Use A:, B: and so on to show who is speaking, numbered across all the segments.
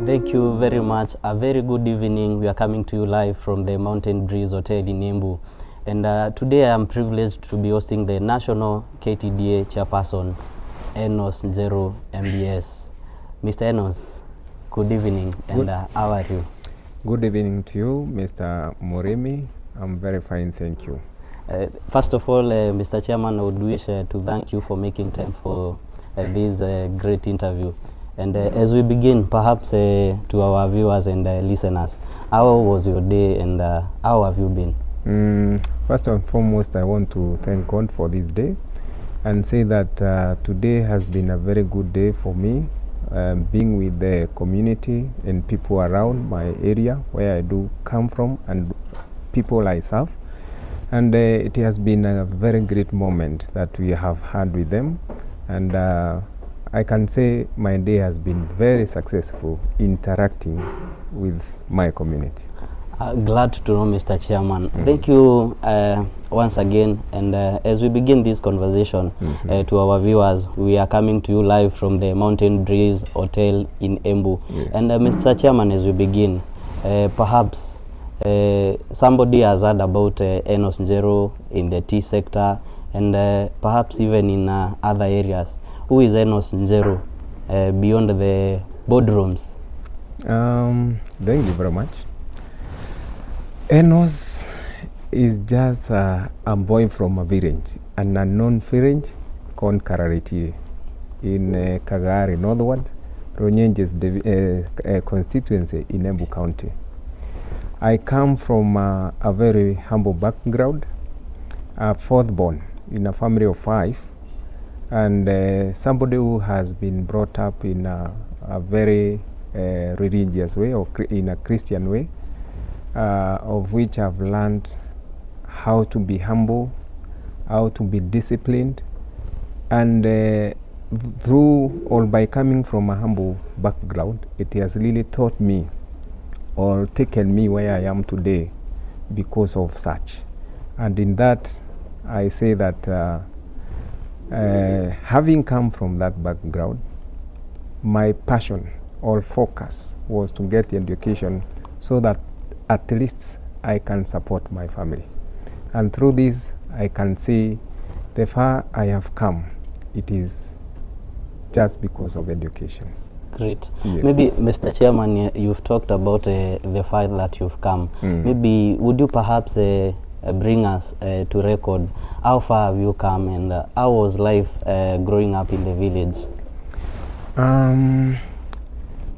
A: Thank you very much. A very good evening. We are coming to you live from the Mountain Breeze Hotel in Embu. And today I am privileged to be hosting the National Ktda Chairperson, Enos Njeru Mbs. Mr. Enos, good evening, and how are you?
B: Good evening to you, Mr. Moremi. I'm very fine, thank you.
A: First of all, Mr. Chairman, I would wish to thank you for making time for this great interview. And as we begin, perhaps to our viewers and listeners, how was your day and how have you been?
B: First and foremost, I want to thank God for this day and say that today has been a very good day for me, being with the community and people around my area where I do come from and people I serve. And it has been a very great moment that we have had with them. And I can say my day has been very successful interacting with my community.
A: Glad to know, Mr. Chairman. Thank you once again. And as we begin this conversation, to our viewers, we are coming to you live from the Mountain Breeze Hotel in Embu.
B: Yes.
A: And Mr. Chairman, as we begin, perhaps somebody has heard about Enos Njeru in the tea sector and perhaps even in other areas. Who is Enos Njeru beyond the boardrooms?
B: Thank you very much. Enos is just a boy from a village, an unknown village called Karariti in Kagari Northward, Ronyenje's constituency in Embu County. I come from a very humble background, a fourth born in a family of 5, and somebody who has been brought up in a very religious way or in a Christian way, of which I've learned how to be humble, how to be disciplined, and through or by coming from a humble background, it has really taught me or taken me where I am today because of such. And in that, I say that having come from that background, my passion or focus was to get education so that at least I can support my family. And through this, I can see the far I have come. It is just because of education.
A: Great.
B: Yes.
A: Maybe, Mr. Chairman, you've talked about the fact that you've come. Maybe would you perhaps bring us to record how far have you come and how was life growing up in the village?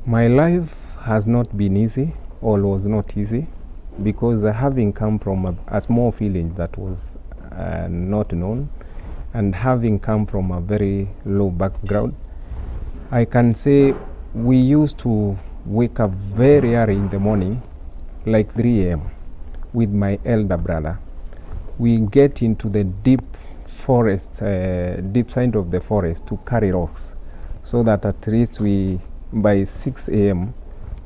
B: My life has not been easy or was not easy because having come from a small village that was not known and having come from a very low background, I can say we used to wake up very early in the morning, like 3 a.m. with my elder brother. We get into the deep forest, deep side of the forest to carry rocks, so that at least by 6 a.m.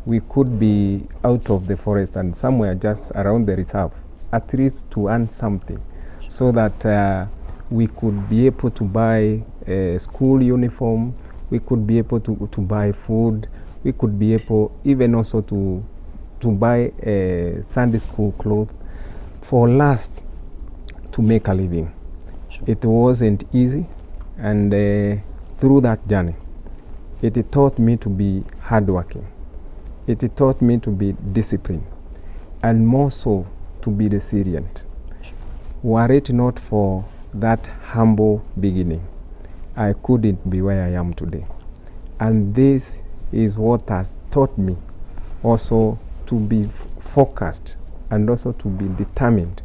B: we could be out of the forest and somewhere just around the reserve, at least to earn something, so that we could be able to buy a school uniform, we could be able to buy food, we could be able even also to buy Sunday school clothes for last to make a living.
A: Sure.
B: It wasn't easy, and through that journey, it taught me to be hardworking. It taught me to be disciplined, and more so to be resilient.
A: Sure.
B: Were it not for that humble beginning, I couldn't be where I am today. And this is what has taught me also to be focused and also to be determined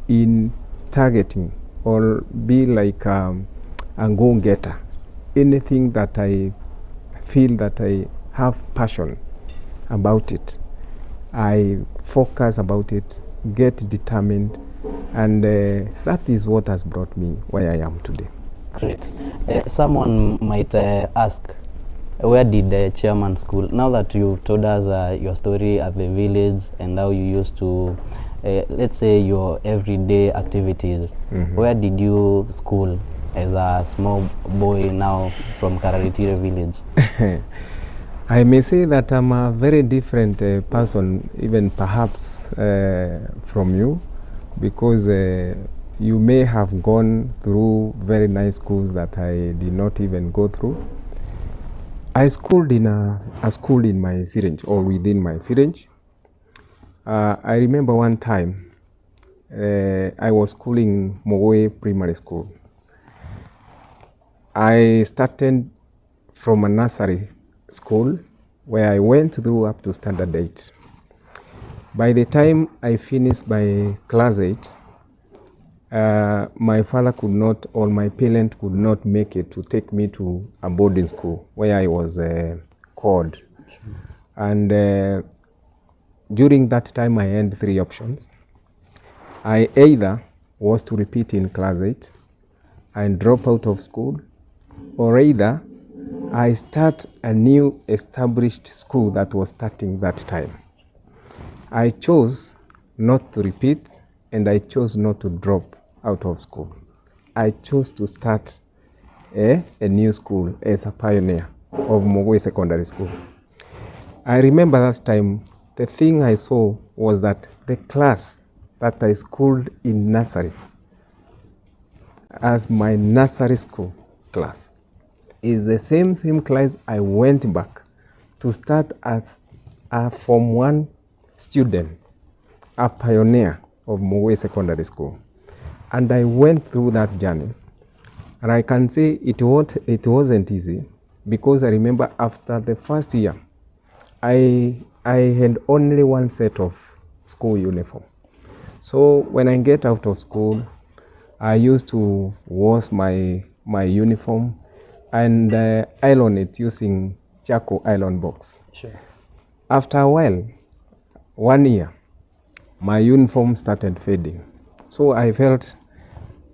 B: in targeting or be like a go-getter. Anything that I feel that I have passion about it, I focus about it, get determined, and that is what has brought me where I am today.
A: Great. Someone might ask, where did the chairman school? Now that you've told us your story at the village and how you used to, let's say, your everyday activities, where did you school as a small boy now from Kararitire village?
B: I may say that I'm a very different person, even perhaps from you, because you may have gone through very nice schools that I did not even go through. I schooled in a school in my village, or within my village. I remember one time I was schooling Mugui Primary School. I started from a nursery school where I went through up to standard 8. By the time I finished my class 8, my father could not, or my parent could not make it to take me to a boarding school where I was called. Sure. And during that time I had 3 options. I either was to repeat in class 8 and drop out of school, or either I start a new established school that was starting that time. I chose not to repeat, and I chose not to drop out of school. I chose to start a new school as a pioneer of Mugui Secondary School. I remember that time, the thing I saw was that the class that I schooled in nursery as my nursery school class is the same class I went back to start as a Form 1 student, a pioneer of Mugui Secondary School. And I went through that journey. And I can say it wasn't easy, because I remember after the first year, I had only one set of school uniform. So when I get out of school, I used to wash my uniform and iron it using charcoal iron box. Sure. After a while, 1 year, my uniform started fading. So I felt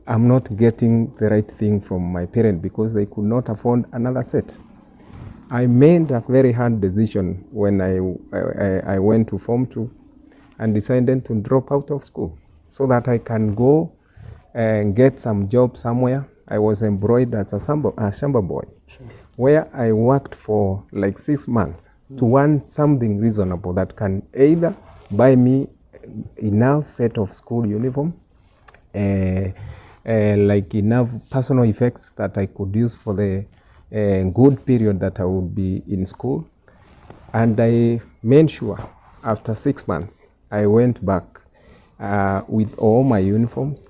B: I'm not getting the right thing from my parents, because they could not afford another set. I made a very hard decision when I went to Form 2 and decided to drop out of school so that I can go and get some job somewhere. I was employed as a shamba boy, sure, where I worked for like 6 months to earn something reasonable that can either buy me enough set of school uniform, like enough personal effects that I could use for the good period that I would be in school. And I made sure after 6 months I went back with all my uniforms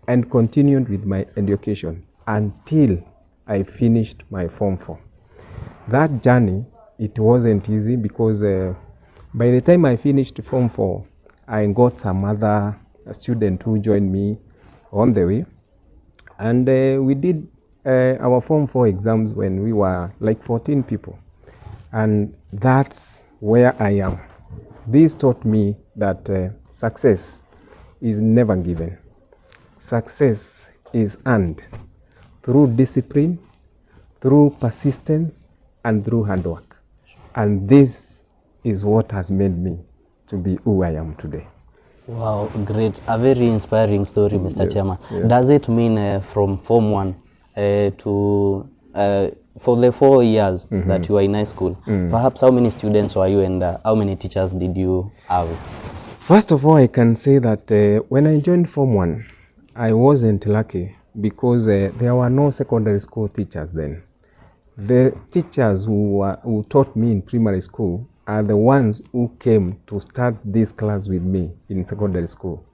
B: and continued with my education until I finished my Form 4. That journey, it wasn't easy, because by the time I finished Form 4, I got some other students who joined me on the way. And we did our Form 4 exams when we were like 14 people. And that's where I am. This taught me that success is never given. Success is earned through discipline, through persistence, and through hard work. And this is what has made me to be who I am today.
A: Wow, great. A very inspiring story, Mr.
B: Yes,
A: Chairman.
B: yes.
A: Does it mean from Form 1 to, for the 4 years that you were in high school, perhaps how many students were you, and how many teachers did you have?
B: First of all, I can say that when I joined Form 1, I wasn't lucky, because there were no secondary school teachers then. The teachers who taught me in primary school are the ones who came to start this class with me in secondary school.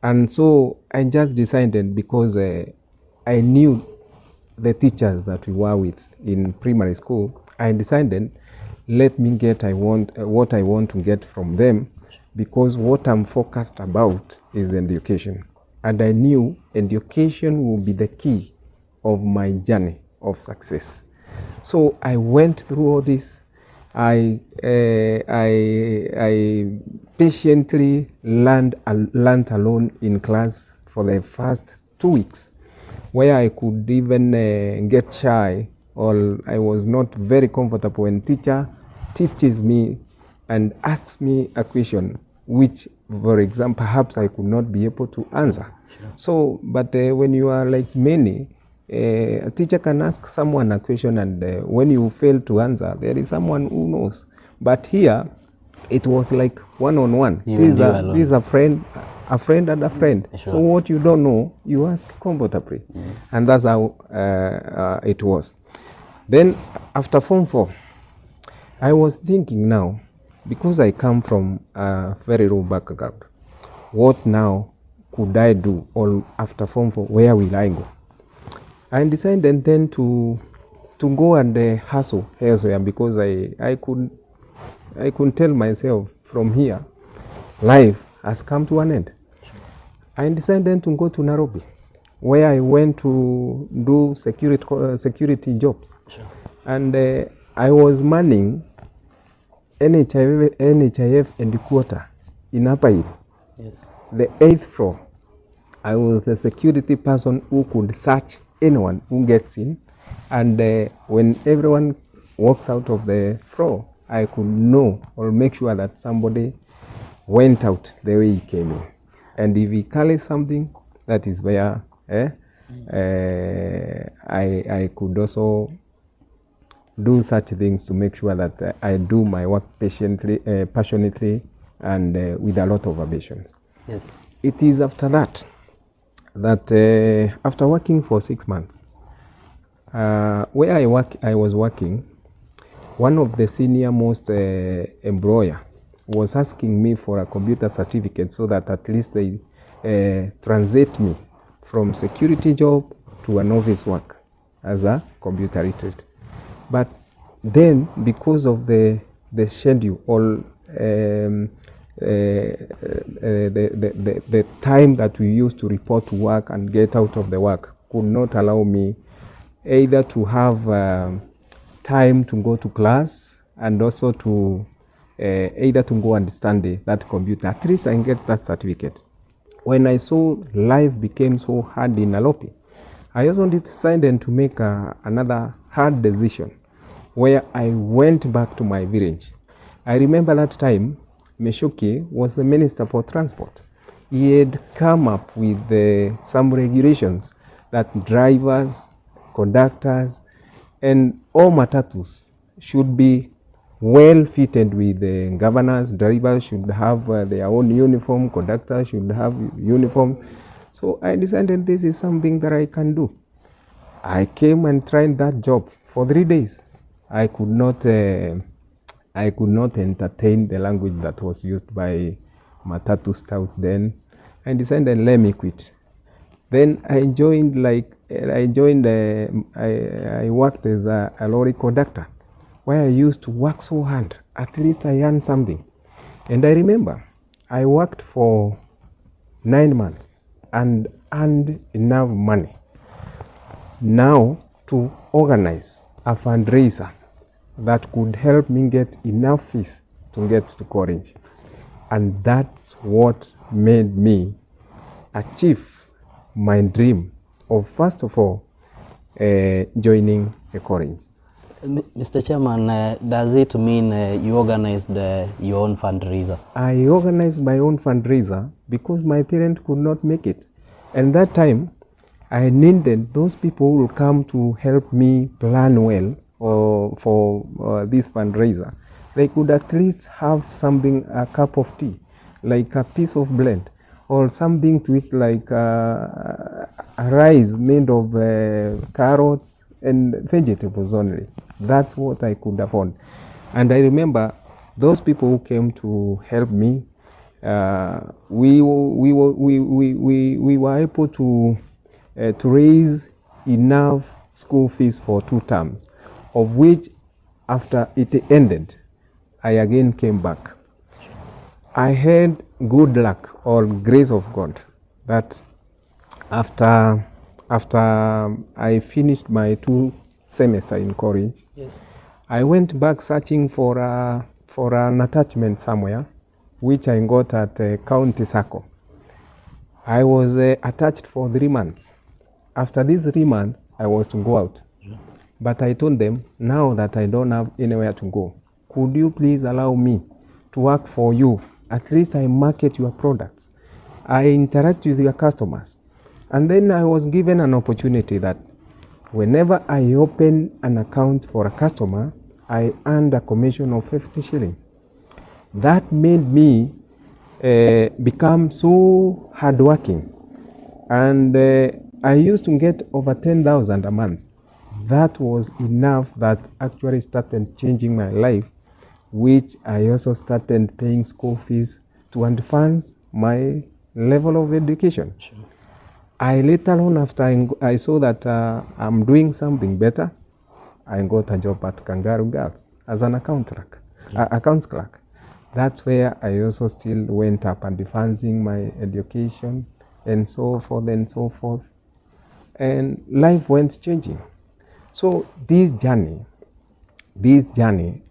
B: And so I just decided, because I knew the teachers that we were with in primary school, I decided, let me get what I want to get from them, because what I'm focused about is education. And I knew education would be the key of my journey of success. So I went through all this. I patiently learned alone in class for the first 2 weeks, where I could even get shy, or I was not very comfortable when teacher teaches me and asks me a question which, for example, perhaps I could not be able to answer. Sure. So, but when you are like many, A teacher can ask someone a question, and when you fail to answer, there is someone who knows. But here, it was like one-on-one. This is a friend and a friend.
A: Sure.
B: So what you don't know, you ask comfortably. And that's how it was. Then after Form 4, I was thinking now, because I come from a very low background, what now could I do? Or after Form 4, where will I go? I decided then to go and hustle elsewhere, because I couldn't tell myself from here, life has come to an end. I decided then to go to Nairobi, where I went to do security jobs.
A: Sure.
B: And I was manning NHIF and quarter in Upper Hill.
A: Yes.
B: The 8th floor. I was the security person who could search anyone who gets in. And when everyone walks out of the floor, I could know or make sure that somebody went out the way he came in. And if he carries something, that is where I could also do such things to make sure that I do my work passionately, and with a lot of ambitions.
A: Yes.
B: It is after that, after working for 6 months, where I was working, one of the senior most employer was asking me for a computer certificate, so that at least they transit me from security job to an office work as a computer literate. But then, because of the schedule, or the time that we used to report to work and get out of the work, could not allow me either to have time to go to class, and also to either to go and study that computer. At least I can get that certificate. When I saw life became so hard in Nairobi, I also decided to make another hard decision, where I went back to my village. I remember that time, Meshoki was the Minister for Transport. He had come up with some regulations that drivers, conductors, and all matatus should be well fitted with the governors. Drivers should have their own uniform, conductors should have uniform. So I decided this is something that I can do. I came and tried that job for 3 days. I could not entertain the language that was used by matatu stout then. I decided, let me quit. Then I worked as a lorry conductor, where I used to work so hard. At least I earned something. And I remember I worked for 9 months and earned enough money now to organize a fundraiser that could help me get enough fees to get to college. And that's what made me achieve my dream of, first of all, joining a college.
A: Mr. Chairman, does it mean you organized your own fundraiser? I
B: organized my own fundraiser because my parents could not make it. And that time, I needed those people who will come to help me plan well for this fundraiser. They could at least have something, a cup of tea, like a piece of bread, or something to eat, like a rice made of carrots and vegetables only. That's what I could afford. And I remember those people who came to help me, we were able to raise enough school fees for 2 terms, of which after it ended, I again came back. I had good luck or grace of God that after I finished my 2 semesters in college,
A: yes,
B: I went back searching for an attachment somewhere, which I got at County Circle. I was attached for 3 months. After these 3 months, I was to go out. Yeah. But I told them, now that I don't have anywhere to go, could you please allow me to work for you? At least I market your products. I interact with your customers. And then I was given an opportunity that Whenever I open an account for a customer, I earned a commission of 50 shillings. That made me become so hardworking. And I used to get over 10,000 a month. That was enough that actually started changing my life, which I also started paying school fees to advance my level of education.
A: Sure.
B: I later on, after I saw that I'm doing something better, I got a job at Kangaroo Girls as an accounts clerk. That's where I also still went up and advancing my education and so forth and so forth. And life went changing. So this journey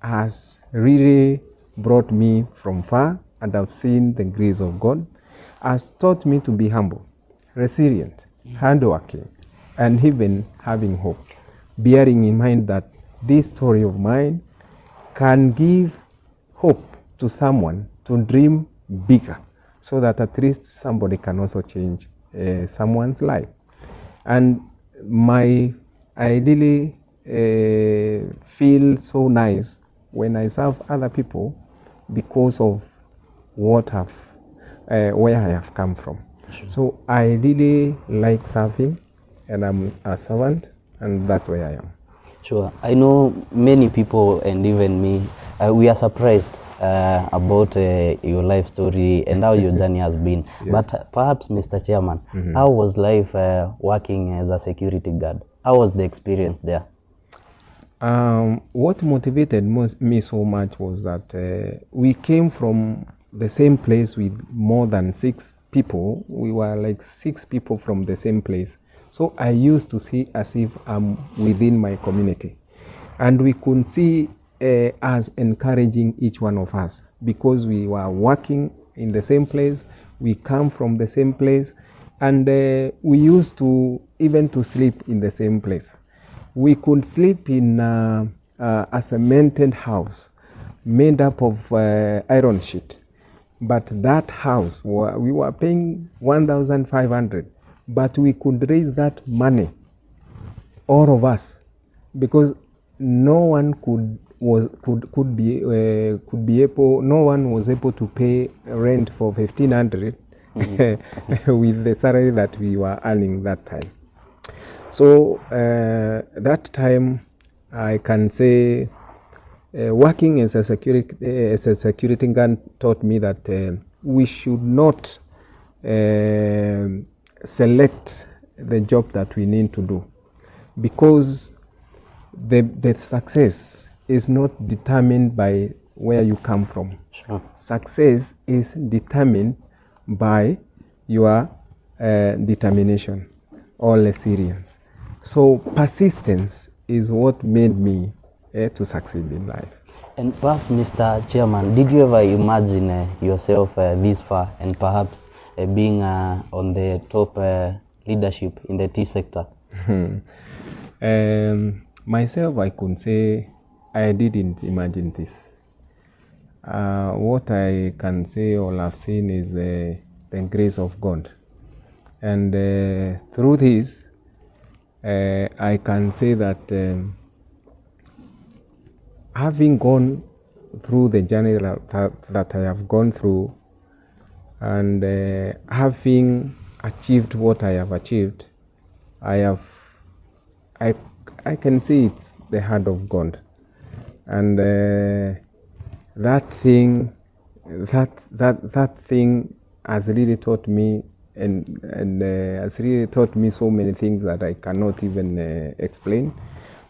B: has really brought me from far, and I've seen the grace of God has taught me to be humble, resilient, hardworking, and even having hope, bearing in mind that this story of mine can give hope to someone to dream bigger, so that at least somebody can also change someone's life. And I really feel so nice when I serve other people because of where I have come from.
A: Sure.
B: So I really like serving, and I'm a servant, and that's where I am.
A: Sure. I know many people, and even me, we are surprised about your life story and how your journey has been.
B: Yes.
A: But perhaps, Mr. Chairman, how was life working as a security guard? How was the experience there?
B: What motivated me so much was that we came from the same place with more than 6 people. We were like 6 people from the same place. So I used to see as if I'm within my community. And we could see as encouraging each one of us, because we were working in the same place, we come from the same place, and we used to even to sleep in the same place. We could sleep in a cemented house made up of iron sheet, but that house we were paying 1,500, but we could raise that money, all of us, because no one no one was able to pay rent for 1,500 with the salary that we were earning that time. So that time, I can say working as a security guard taught me that we should not select the job that we need to do, because the success is not determined by where you come from.
A: Sure.
B: Success is determined by your determination or resilience. So persistence is what made me to succeed in life.
A: And perhaps, Mr. Chairman, did you ever imagine yourself this far, and perhaps being on the top leadership in the tea sector?
B: Myself, I could say I didn't imagine this. What I can say or have seen is the grace of God. And through this, I can say that having gone through the journey that I have gone through, and having achieved what I have achieved, I can say it's the hand of God. And that thing has really taught me, and has really taught me so many things that I cannot even explain.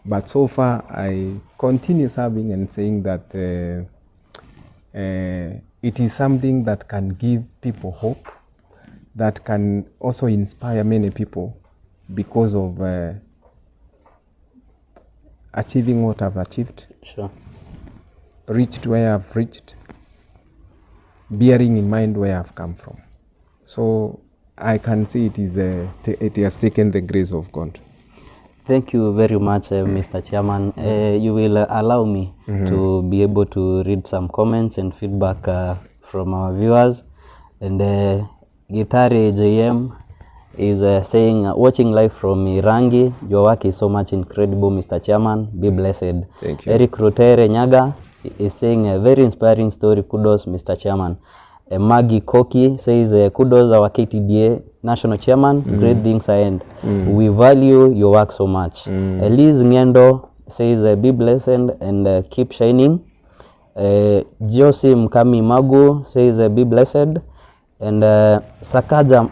B: But so far, I continue serving and saying that it is something that can give people hope, that can also inspire many people because of achieving what I've achieved. Sure. Reached where I've reached, bearing in mind where I've come from. So I can see it has taken the grace of God.
A: Thank you very much, Mr. Chairman. You will allow me to be able to read some comments and feedback from our viewers. And Gitare JM, is saying, watching live from Irangi, your work is so much incredible, Mr. Chairman. Be blessed.
B: Thank you.
A: Eric Rutere Nyaga is saying a very inspiring story. Kudos, Mr. Chairman. Maggie Koki says, kudos, our KTDA National Chairman. Great things ahead. We value your work so much. Elise Ngendo says, be blessed and keep shining. Josie Mkami Magu says, be blessed. And Sakaja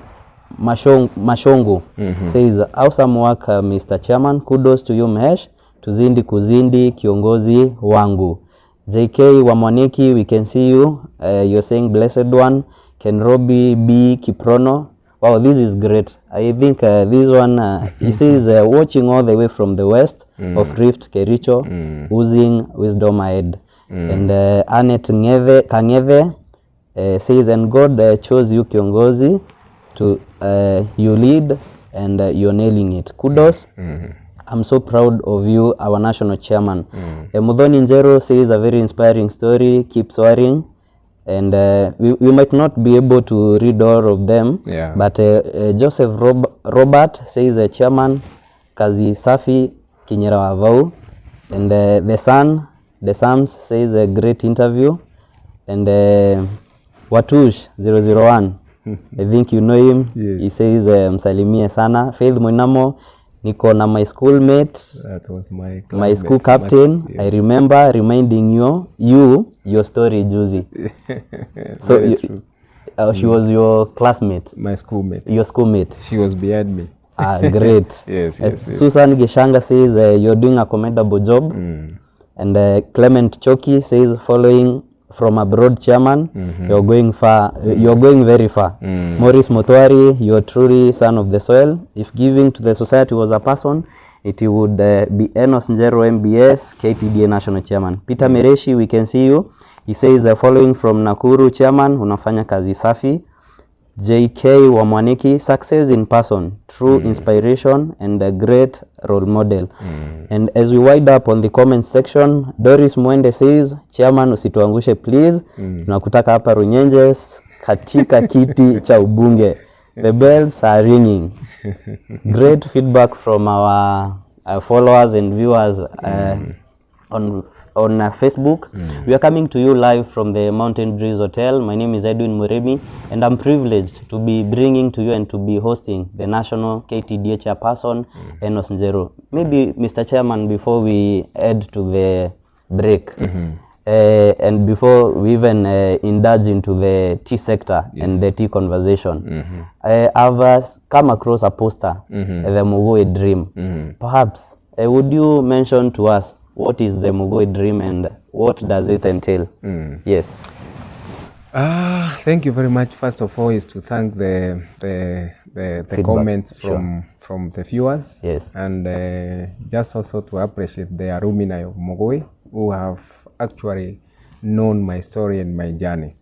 A: Mashongu says, awesome work, Mr. Chairman. Kudos to you, Mesh. Tuzindi kuzindi kiongozi wangu. JK Wamoneki, we can see you. You're saying blessed one. Ken Robi B Kiprono. Wow, this is great. I think this one, he says, watching all the way from the west of Rift Kericho, oozing wisdom ahead. And Annette Kangeve says, and God chose you, Kiongozi, to you lead and you're nailing it. Kudos. I'm so proud of you, our national chairman. Mugui Njeru says, a very inspiring story. Keep soaring. And we might not be able to read all of them, but Joseph Robert says, chairman, kazi safi, kinyera wavau. And the Sams says, a great interview. And Watush 001, I think you know him.
B: Yes.
A: He says, msalimie sana. Faith Mwinamo, niko na my schoolmate,
B: That was
A: my school captain. Yes. I remember reminding you your story, Juzi. So she was your classmate.
B: My schoolmate.
A: Your schoolmate.
B: She was behind me.
A: Great.
B: Yes.
A: Susan Gishanga says, you're doing a commendable job. And Clement Choki says, following from abroad, chairman, you're going far. You're going very far. Maurice Motwari, you're truly son of the soil. If giving to the society was a person, it would be Enos Njeru Mbs, Ktda national chairman. Peter Mereshi, we can see you. He says, following from Nakuru, chairman, unafanya kazi safi. JK Wamwaniki, success in person, true inspiration and a great role model. And as we wind up on the comment section, Doris Mwende says, chairman, usituangushe please. Tunakutaka hapa Runyenjes katika kiti cha ubunge. The bells are ringing. Great feedback from our followers and viewers on Facebook. We are coming to you live from the Mountain Breeze Hotel. My name is Edwin Muremi, and I'm privileged to be bringing to you and to be hosting the national KTDA chairperson, Enos Njeru. Maybe, Mr. Chairman, before we head to the break, and before we even indulge into the tea sector and the tea conversation, I've come across a poster, the Mugui Dream. Perhaps, would you mention to us what is the Mugui Dream and what does it entail? Yes.
B: Thank you very much. First of all, is to thank the comments from the viewers.
A: Yes.
B: And just also to appreciate the alumni of Mugui who have actually known my story and my journey.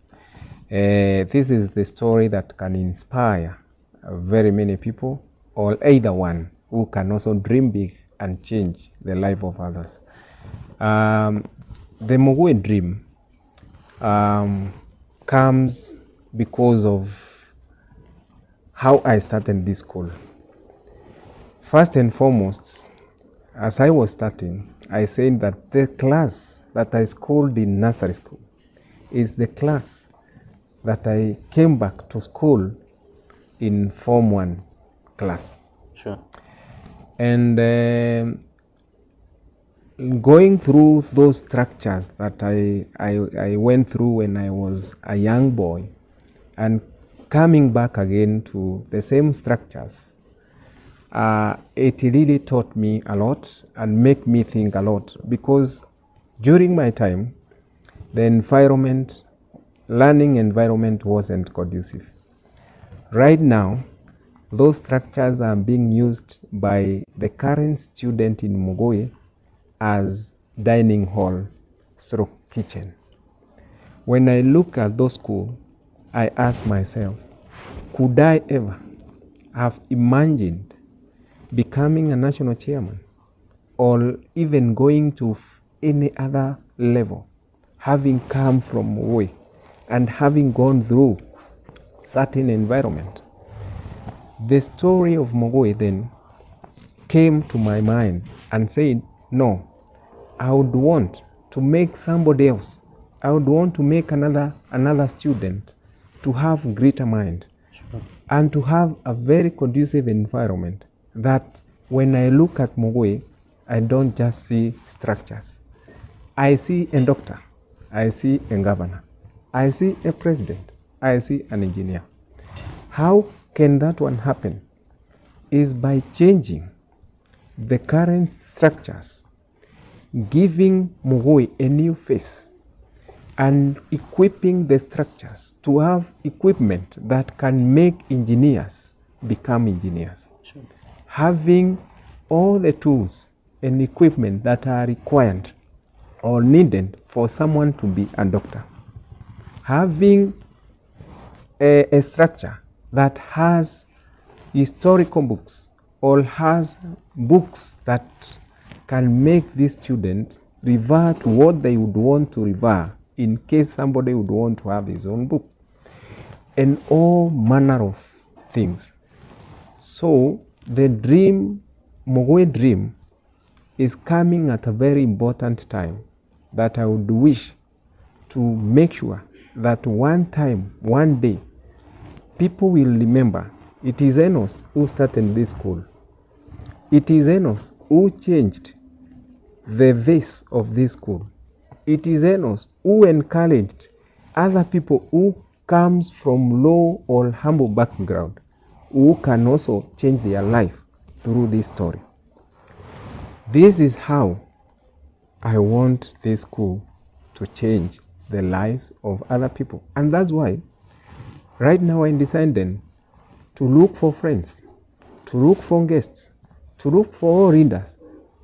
B: This is the story that can inspire very many people, or either one who can also dream big and change the life of others. The Mugui Dream comes because of how I started this school. First and foremost, as I was starting, I said that the class that I schooled in nursery school is the class that I came back to school in Form 1 class.
A: Sure.
B: And going through those structures that I went through when I was a young boy and coming back again to the same structures, it really taught me a lot and make me think a lot, because during my time, the environment, learning environment wasn't conducive. Right now, those structures are being used by the current student in Mugui as dining hall / kitchen. When I look at those schools, I ask myself, could I ever have imagined becoming a national chairman or even going to any other level, having come from Mugui and having gone through certain environment? the story of Mugui then came to my mind and said, no, I would want to make somebody else, I would want to make another student to have greater mind.
A: Sure.
B: And to have a very conducive environment that when I look at Mugui, I don't just see structures. I see a doctor, I see a governor, I see a president, I see an engineer. How can that one happen? Is by changing the current structures, giving Mugui a new face, and equipping the structures to have equipment that can make engineers become engineers.
A: Sure.
B: Having all the tools and equipment that are required or needed for someone to be a doctor. Having a structure that has historical books or has books that can make this student revert to what they would want to revert in case somebody would want to have his own book, and all manner of things. So the dream, Mugui dream, is coming at a very important time that I would wish to make sure that one time, one day, people will remember it is Enos who started this school. It is Enos who changed the face of this school. It is Enos who encouraged other people who comes from low or humble background, who can also change their life through this story. This is how I want this school to change the lives of other people. And that's why right now I'm deciding to look for friends, to look for guests, to look for all readers,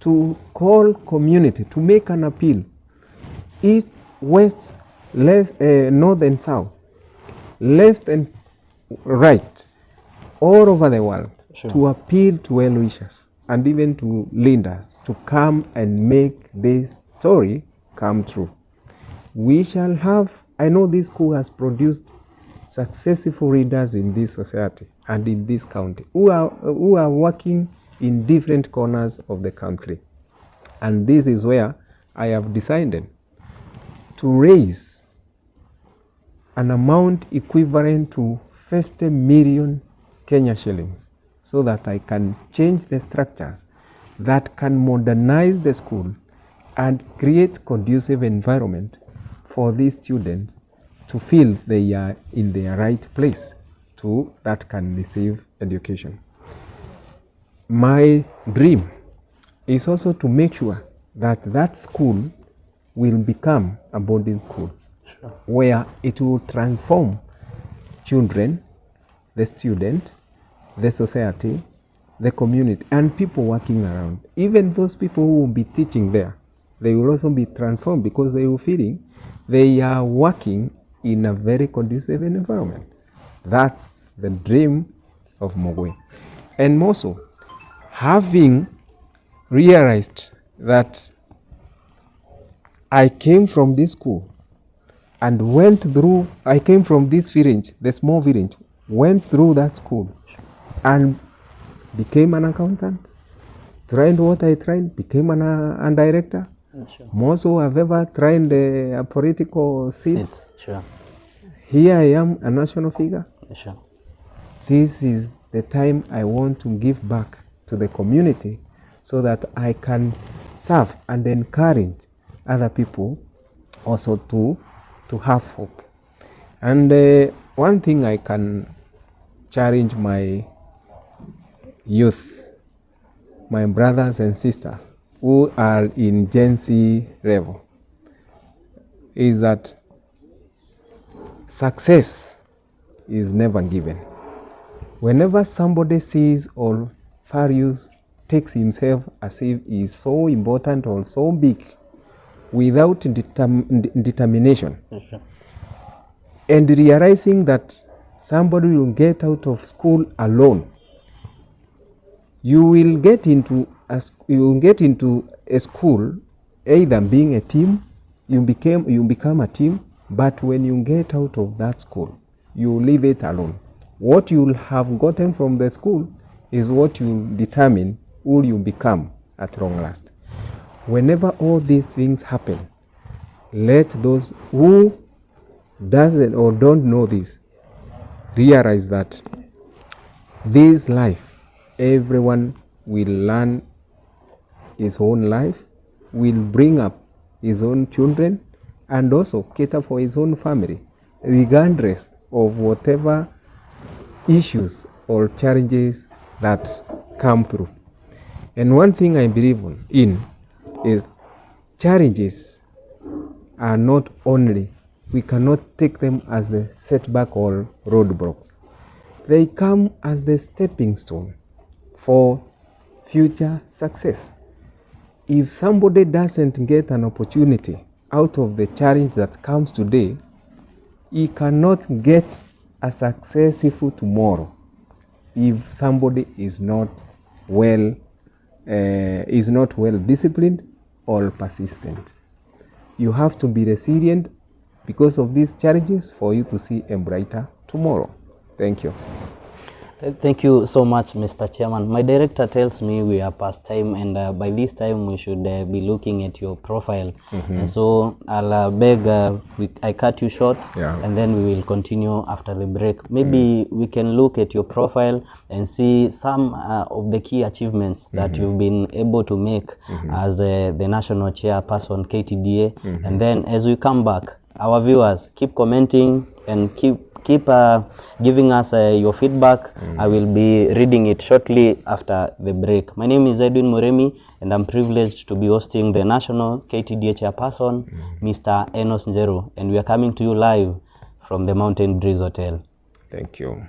B: to call community, to make an appeal, east, west, left, north and south, left and right, all over the world,
A: sure,
B: to appeal to well-wishers and even to leaders to come and make this story come true. We shall have, I know this school has produced successful readers in this society and in this county who are working in different corners of the country. And this is where I have decided to raise an amount equivalent to 50 million Kenya shillings so that I can change the structures that can modernize the school and create conducive environment for these students to feel they are in their right place to that can receive education. My dream is also to make sure that that school will become a boarding school,
A: sure,
B: where it will transform children, the student, the society, the community, and people working around. Even those people who will be teaching there, they will also be transformed because they will feeling they are working in a very conducive environment. That's the dream of Mugui. And more so, having realized that I came from this school and went through, I came from this village, the small village, went through that school and became an accountant, tried what I tried, became a director.
A: sure,
B: Most who have ever tried a political seat.
A: Sure.
B: Here I am, a national figure.
A: Sure.
B: This is the time I want to give back to the community so that I can serve and encourage other people also to have hope. And one thing I can challenge my youth, my brothers and sisters who are in Gen Z level, is that success is never given. Whenever somebody sees or values, takes himself as if he is so important or so big without determination,
A: Sure.
B: and realizing that somebody will get out of school alone, you will get into a school either being a team, you become a team, but when you get out of that school, you leave it alone. What you'll have gotten from the school is what you determine who you become at long last. Whenever all these things happen, let those who doesn't or don't know this realize that this life, everyone will learn his own life, will bring up his own children, and also cater for his own family, regardless of whatever issues or challenges that come through. And one thing I believe in is challenges are not only, we cannot take them as the setback or roadblocks. They come as the stepping stone for future success. If somebody doesn't get an opportunity out of the challenge that comes today, he cannot get a successful tomorrow if somebody is not well disciplined or persistent. You have to be resilient because of these challenges for you to see a brighter tomorrow. Thank you.
A: Thank you so much, Mr. Chairman. My director tells me we are past time, and by this time we should be looking at your profile. And so I'll beg, I cut you short, and then we will continue after the break. Maybe we can look at your profile and see some of the key achievements that you've been able to make as the national chairperson, Ktda. And then as we come back, our viewers, keep commenting and keep giving us your feedback. I will be reading it shortly after the break. My name is Edwin Moremi, and I'm privileged to be hosting the national Ktda chairperson, Mr. Enos Njeru, and we are coming to you live from the Mountain Breeze Hotel.
B: Thank you.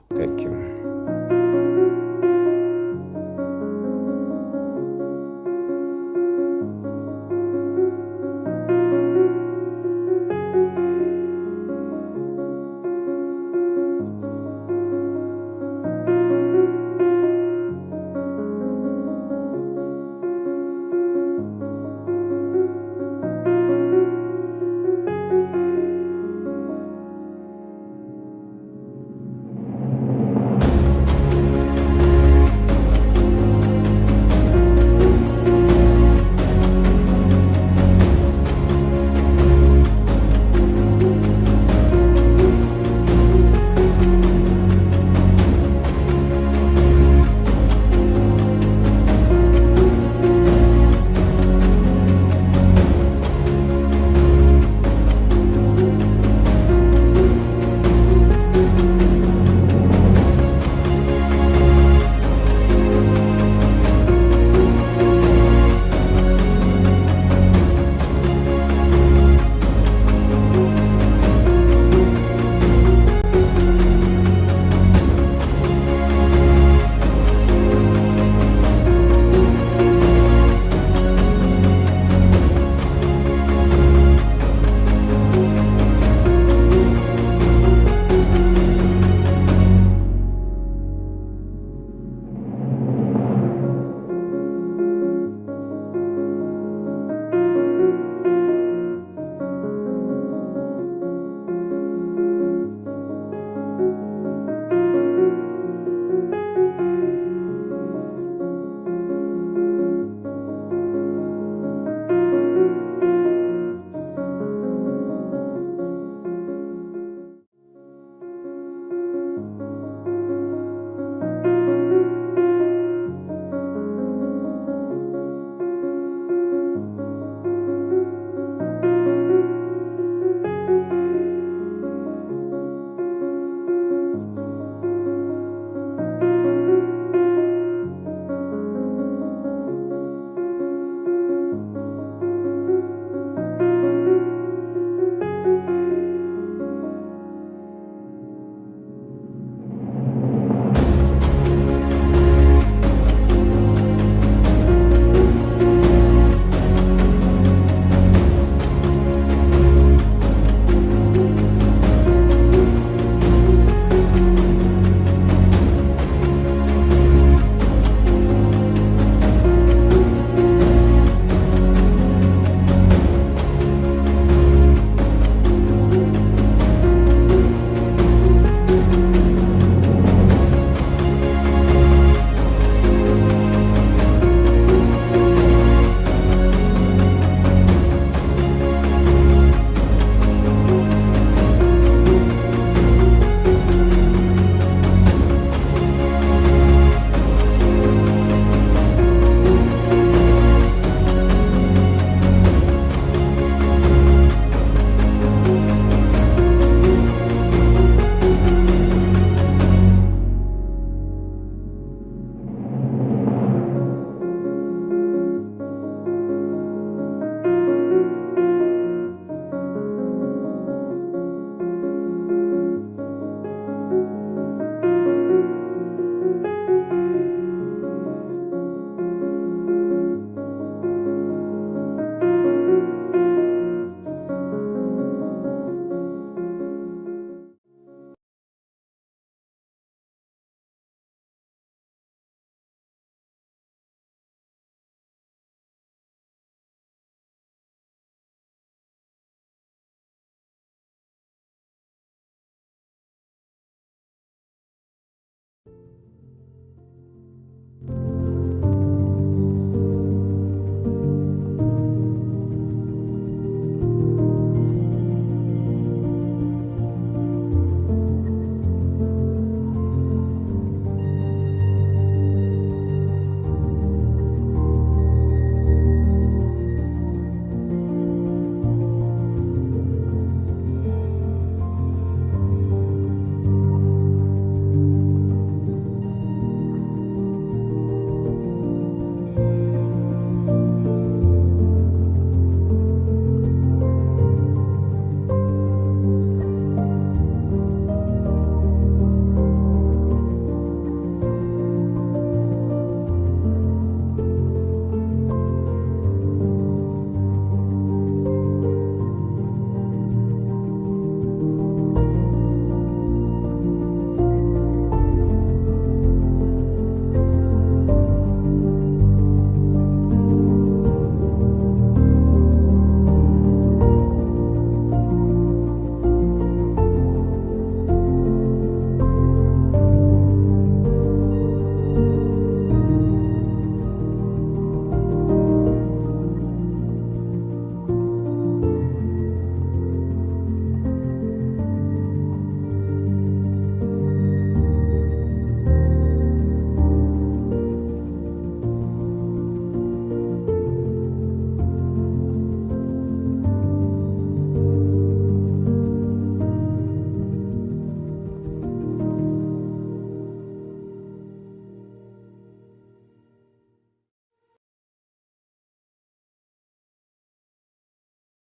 B: Thank you.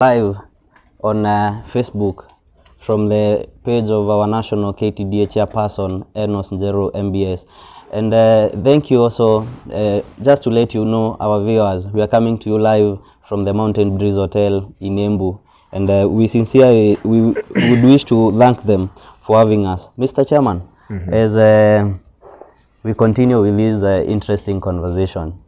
A: live on Facebook from the page of our national Ktda chairperson, Enos Njeru Mbs. And thank you also, just to let you know, our viewers, we are coming to you live from the Mountain Breeze Hotel in Embu. And we sincerely, we would wish to thank them for having us. Mr. Chairman, as we continue with this interesting conversation,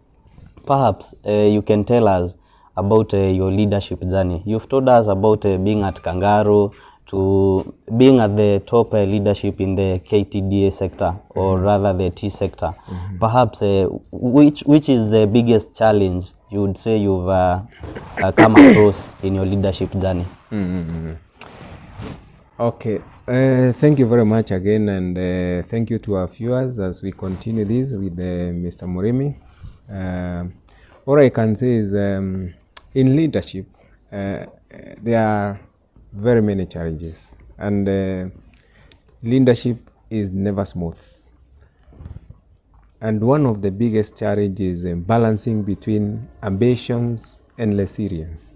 A: perhaps you can tell us about your leadership journey. You've told us about being at Kangaroo to being at the top leadership in the Ktda sector, or rather the tea sector. Perhaps which is the biggest challenge you would say you've come across in your leadership journey?
B: Okay, thank you very much again, and thank you to our viewers as we continue this with Mr. Murimi. What I can say is in leadership, there are very many challenges, and leadership is never smooth. And one of the biggest challenges is balancing between ambitions and resilience.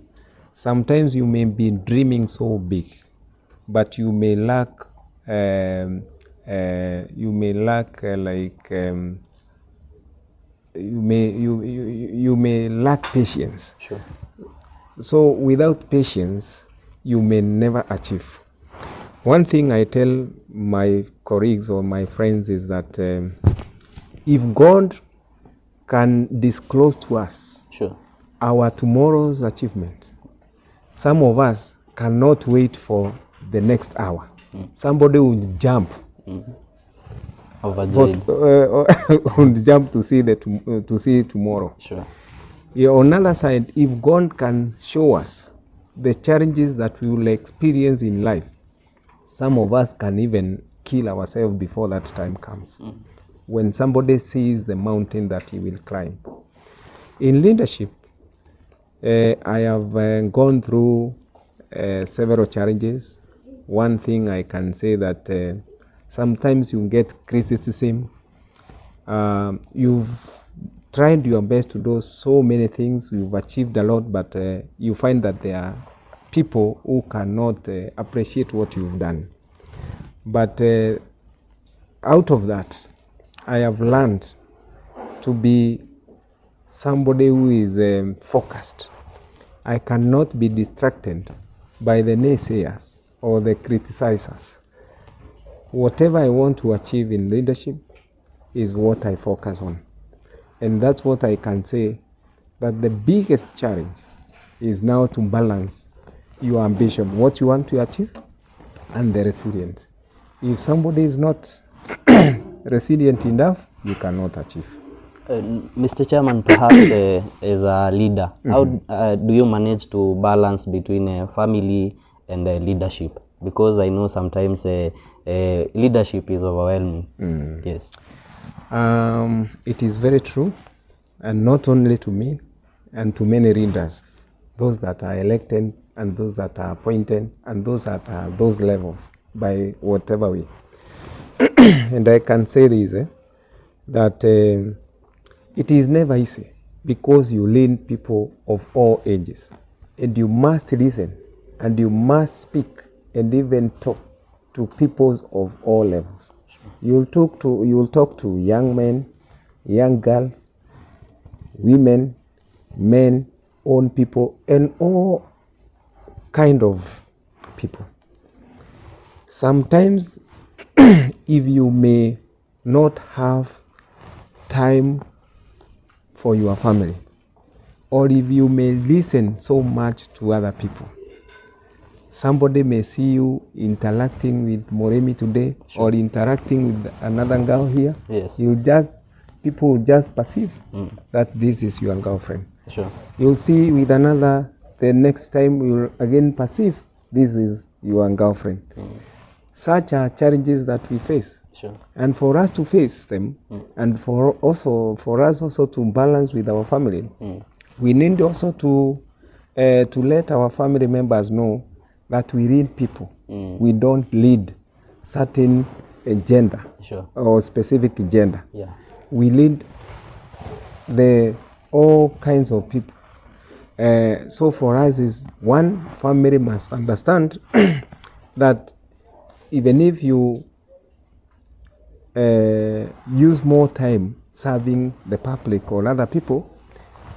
B: Sometimes you may be dreaming so big, but you may lack you may lack patience.
A: Sure.
B: So without patience, you may never achieve. One thing I tell my colleagues or my friends is that if God can disclose to us
A: Sure.
B: our tomorrow's achievement, some of us cannot wait for the next hour. Somebody will jump.
A: Overjoyed.
B: Would jump to see tomorrow.
A: Sure.
B: Yeah, on the other side, if God can show us the challenges that we will experience in life, some of us can even kill ourselves before that time comes. When somebody sees the mountain that he will climb. In leadership, I have gone through several challenges. One thing I can say that sometimes you get criticism. You've tried your best to do so many things. You've achieved a lot, but you find that there are people who cannot appreciate what you've done. But out of that, I have learned to be somebody who is focused. I cannot be distracted by the naysayers or the criticizers. Whatever I want to achieve in leadership is what I focus on. And that's what I can say, that the biggest challenge is now to balance your ambition, what you want to achieve, and the resilience. If somebody is not resilient enough, you cannot achieve.
A: Mr. Chairman, perhaps as a leader, how do you manage to balance between family and leadership? Because I know sometimes leadership is overwhelming. Yes.
B: It is very true, and not only to me, and to many leaders, those that are elected and those that are appointed and those that are those levels by whatever way. And I can say this, that it is never easy, because you lead people of all ages, and you must listen, and you must speak and even talk to peoples of all levels. You will talk to young men, young girls, women, men, old people, and all kind of people. Sometimes, if you may not have time for your family, or if you may listen so much to other people, somebody may see you interacting with Moremi today, or interacting with another girl here.
A: Yes.
B: People will just perceive that this is your girlfriend.
A: Sure.
B: You'll see with another, the next time you'll again perceive this is your girlfriend. Such are challenges that we face.
A: Sure.
B: And for us to face them, and for us also to balance with our family, we need also to let our family members know that we lead people. We don't lead certain gender.
A: Sure.
B: Or specific gender.
A: Yeah.
B: We lead all kinds of people. So for us is one family must understand that even if you use more time serving the public or other people,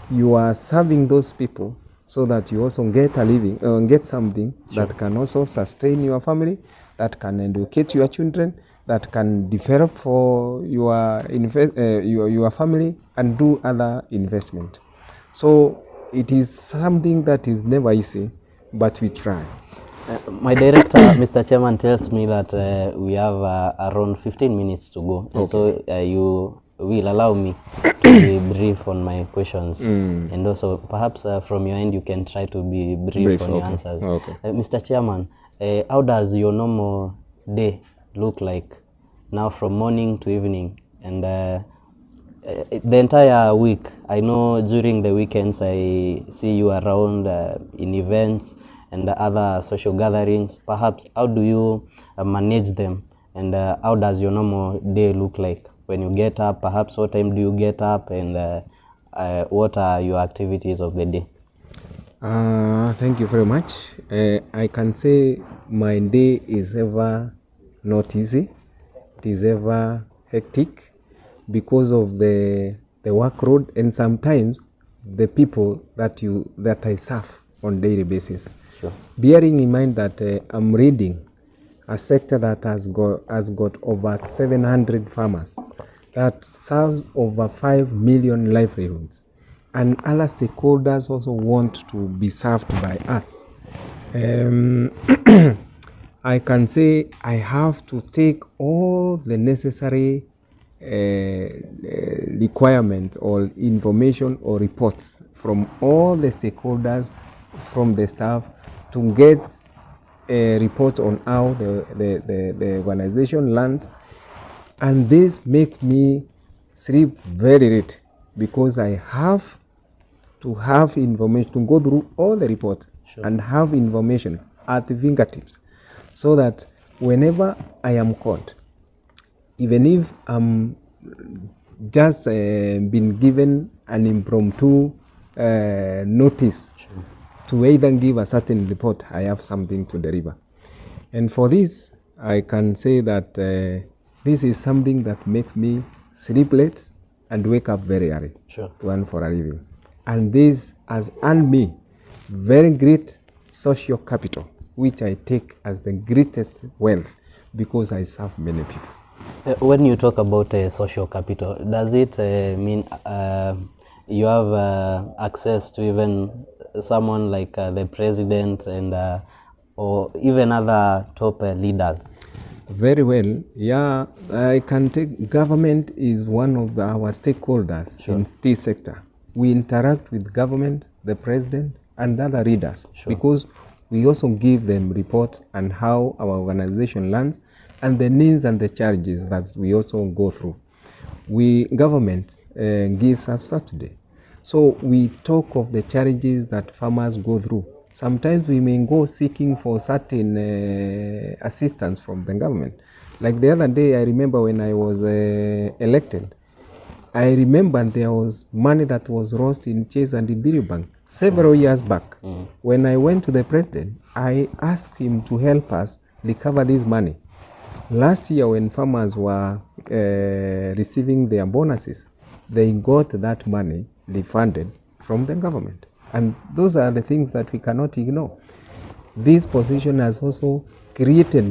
B: you are serving those people so that you also get a living, get something that can also sustain your family, that can educate your children, that can develop for your family and do other investment. So it is something that is never easy, but we try.
A: My director, Mr. Chairman, tells me that we have around 15 minutes to go. And so you will allow me to be brief on my questions. And also, perhaps from your end, you can try to be brief on your answers. Mr. Chairman, how does your normal day look like now from morning to evening? And the entire week, I know during the weekends, I see you around in events and other social gatherings. Perhaps how do you manage them, and how does your normal day look like when you get up? Perhaps what time do you get up, and what are your activities of the day?
B: Thank you very much. I can say my day is ever not easy. It is ever hectic because of the workload and sometimes the people that I serve on daily basis.
A: Sure.
B: Bearing in mind that I'm reading a sector that has got over 700 farmers, that serves over 5 million livelihoods, and other stakeholders also want to be served by us. I can say I have to take all the necessary requirements or information or reports from all the stakeholders, from the staff, to get reports on how the organization lands. And this makes me sleep very late because I have to have information, to go through all the reports and have information at the fingertips, so that whenever I am caught, even if I'm just been given an impromptu notice to either give a certain report, I have something to deliver. And for this, I can say that this is something that makes me sleep late and wake up very early to earn for a living. And this has earned me very great social capital, which I take as the greatest wealth because I serve many people.
A: When you talk about social capital, does it mean you have access to even someone like the president and or even other top leaders?
B: Very well. Yeah, I can take government is one of our stakeholders in this sector. We interact with government, the president, and other leaders because we also give them report on how our organization lands and the needs and the challenges that we also go through. Government gives us subsidy. So we talk of the challenges that farmers go through. Sometimes we may go seeking for certain assistance from the government. Like the other day, I remember when I was elected, I remember there was money that was lost in Chase and Ibiru Bank several years back. When I went to the president, I asked him to help us recover this money. Last year, when farmers were receiving their bonuses, they got that money refunded from the government. And those are the things that we cannot ignore. This position has also created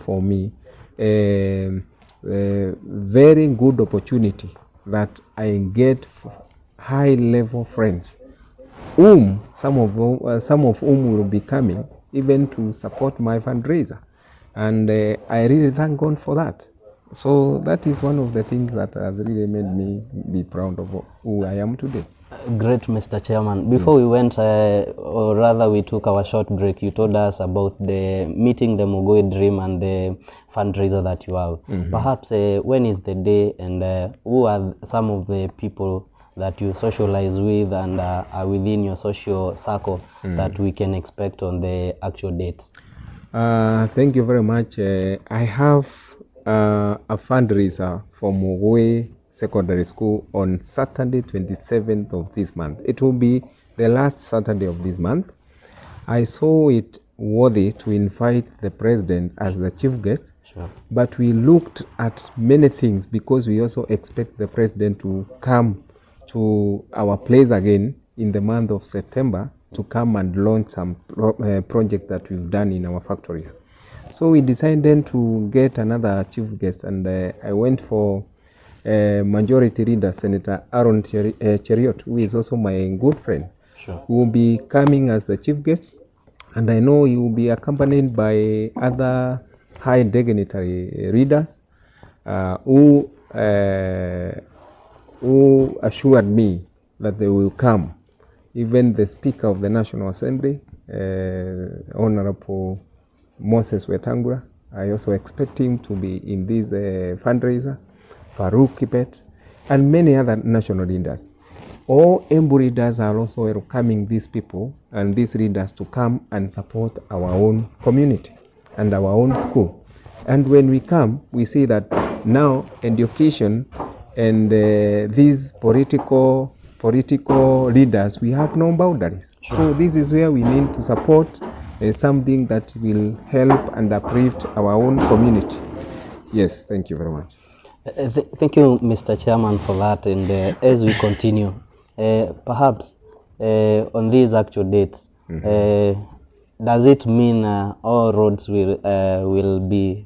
B: for me a very good opportunity that I get high-level friends, some of whom will be coming even to support my fundraiser. And I really thank God for that. So that is one of the things that has really made me be proud of who I am today.
A: Great, Mr. Chairman. Before we went, or rather we took our short break, you told us about the meeting the Mugui dream and the fundraiser that you have. Perhaps when is the day, and who are some of the people that you socialize with and are within your social circle that we can expect on the actual date?
B: Thank you very much. I have a fundraiser for Mugui Secondary School on Saturday, 27th of this month. It will be the last Saturday of this month. I saw it worthy to invite the president as the chief guest, but we looked at many things because we also expect the president to come to our place again in the month of September to come and launch some project that we've done in our factories. So we decided to get another chief guest, and I went for Majority Leader Senator Aaron Cheriot, who is also my good friend. Who will be coming as the chief guest, and I know he will be accompanied by other high dignitary readers who assured me that they will come. Even the Speaker of the National Assembly, Honorable Moses Wetangula, I also expect him to be in this fundraiser, Farouk Kibet, and many other national leaders. All Embu leaders are also welcoming these people and these leaders to come and support our own community and our own school. And when we come, we see that now education and these political leaders, we have no boundaries. So this is where we need to support something that will help and uplift our own community. Yes, thank you very much.
A: Thank you, Mr. Chairman, for that. And as we continue, perhaps on these actual dates, does it mean all roads will be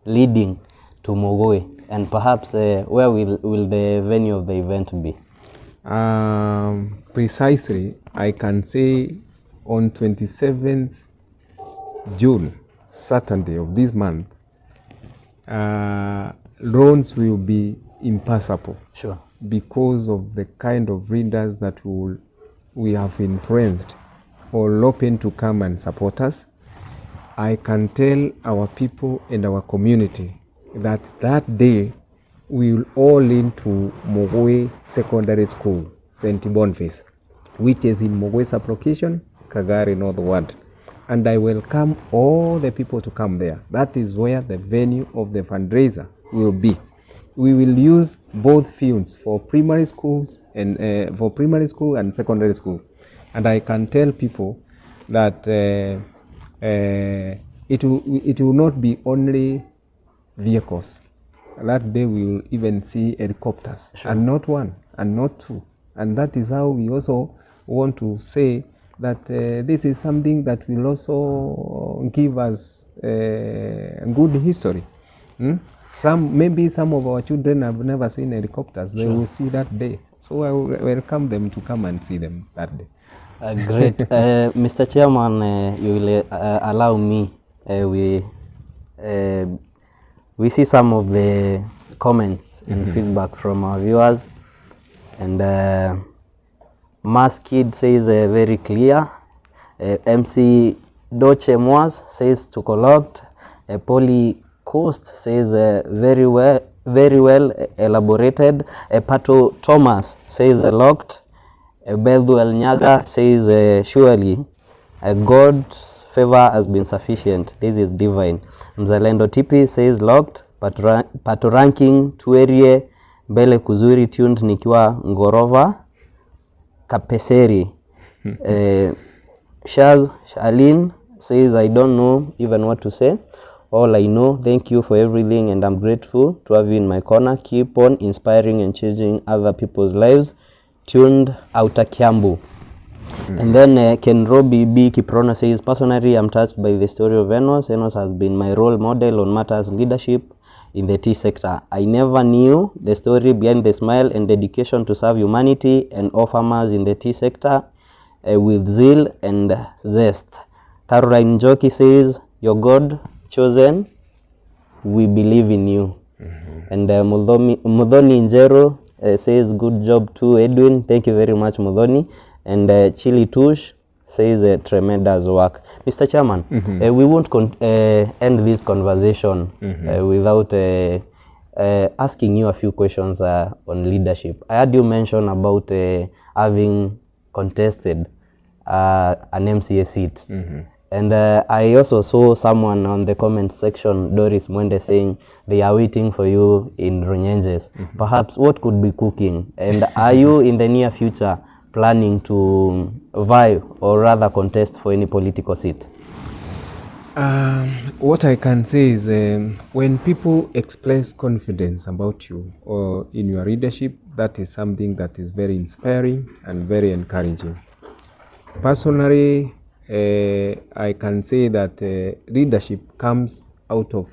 A: leading to Mugui? And perhaps where will the venue of the event be?
B: Precisely, I can say on 27th June, Saturday of this month, roads will be impassable.
A: Sure.
B: Because of the kind of readers that we have influenced or open to come and support us. I can tell our people and our community that that day we will all lean to Mugui Secondary School, St. Boniface, which is in Mugui Sub-location, Kagari North Ward. And I welcome all the people to come there. That is where the venue of the fundraiser will be. We will use both fields for primary schools and secondary school. And I can tell people that it will not be only vehicles. That day we will even see helicopters, and not one, and not two. And that is how we also want to say that this is something that will also give us good history. Maybe some of our children have never seen helicopters. They will see that day. So I will welcome them to come and see them that day.
A: Great. Mr. Chairman, you will allow me, we see some of the comments and feedback from our viewers. And Mass Kid says very clear. MC Doche Mwas says to collect. Poly Coast says very well elaborated. Pato Thomas says locked. Belduel Nyaga says surely God's favor has been sufficient. This is divine. Mzalendo Tipi says locked. Pato ranking tuerie Bele kuzuri tuned nikiwa Ngorova Kapeseri. Shaz Shalin says I don't know even what to say. All I know, thank you for everything, and I'm grateful to have you in my corner. Keep on inspiring and changing other people's lives. Tuned Outer Kiambu. And then Ken Robbie B. Kiprona says, personally, I'm touched by the story of Enos. Enos has been my role model on matters leadership in the tea sector. I never knew the story behind the smile and dedication to serve humanity and all farmers in the tea sector with zeal and zest. Caroline Njoki says, your God chosen, we believe in you. And Mudhoni Njeru says, good job too, Edwin. Thank you very much, Mudhoni. And Chili Tush says, tremendous work. Mr. Chairman, we won't end this conversation without asking you a few questions on leadership. I heard you mention about having contested an MCA seat. And I also saw someone on the comment section, Doris Mwende, saying they are waiting for you in Runyenjes. Perhaps what could be cooking? And are you in the near future planning to vie or rather contest for any political seat?
B: What I can say is when people express confidence about you or in your leadership, that is something that is very inspiring and very encouraging. Personally, I can say that leadership comes out of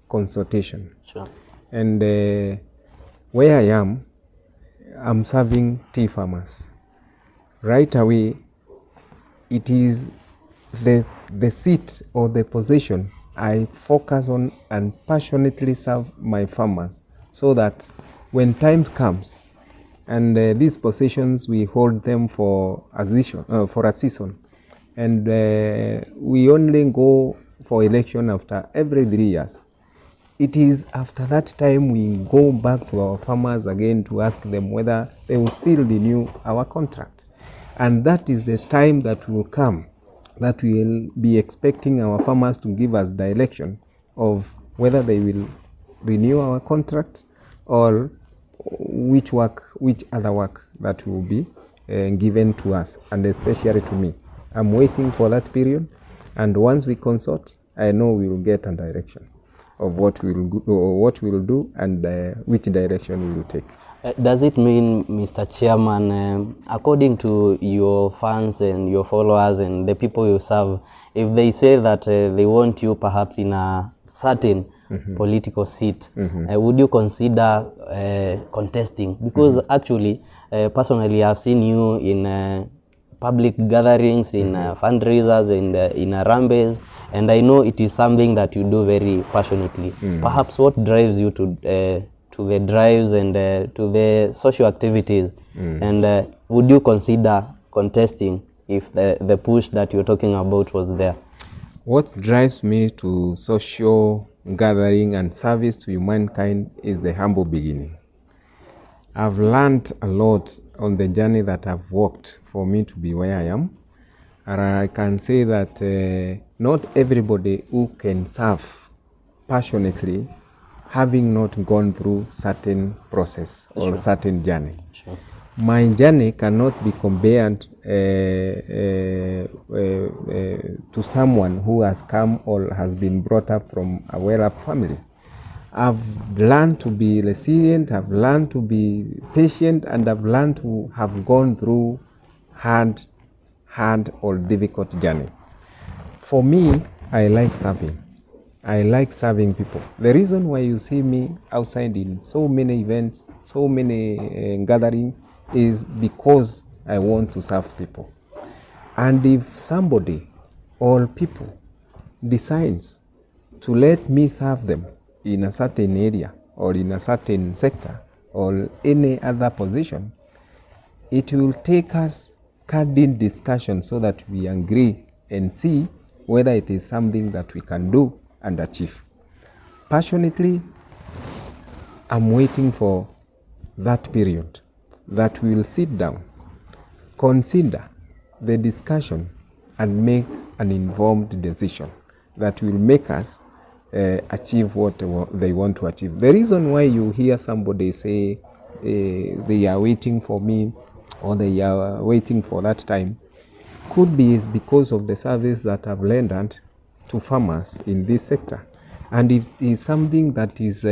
B: consultation.
A: Sure.
B: And where I am, I'm serving tea farmers. Right away, it is the seat or the position I focus on and passionately serve my farmers, so that when time comes, and these positions we hold them for a season, and we only go for election after every 3 years. It is after that time we go back to our farmers again to ask them whether they will still renew our contract. And that is the time that will come that we will be expecting our farmers to give us direction of whether they will renew our contract or which other work that will be given to us, and especially to me. I'm waiting for that period, and once we consult, I know we will get a direction of what we will do and which direction we will take.
A: Does it mean, Mr. Chairman, according to your fans and your followers and the people you serve, if they say that they want you perhaps in a certain political seat, would you consider contesting? Because actually, personally, I've seen you in public gatherings, in fundraisers, and in rambles, and I know it is something that you do very passionately. Perhaps what drives you to the drives and to the social activities, and would you consider contesting if the push that you're talking about was there?
B: What drives me to social gathering and service to humankind is the humble beginning. I've learned a lot on the journey that I've walked for me to be where I am, and I can say that not everybody who can serve passionately having not gone through certain process or certain journey.
A: Sure.
B: My journey cannot be compared to someone who has come or has been brought up from a well-up family. I've learned to be resilient, I've learned to be patient, and I've learned to have gone through hard or difficult journey. For me, I like serving. I like serving people. The reason why you see me outside in so many events, so many gatherings, is because I want to serve people. And if somebody or people decides to let me serve them in a certain area or in a certain sector or any other position, it will take us candid discussion so that we agree and see whether it is something that we can do and achieve. Passionately, I'm waiting for that period that we will sit down, consider the discussion, and make an informed decision that will make us achieve what they want to achieve. The reason why you hear somebody say they are waiting for me or they are waiting for that time could be is because of the service that I've rendered to farmers in this sector, and it is something that is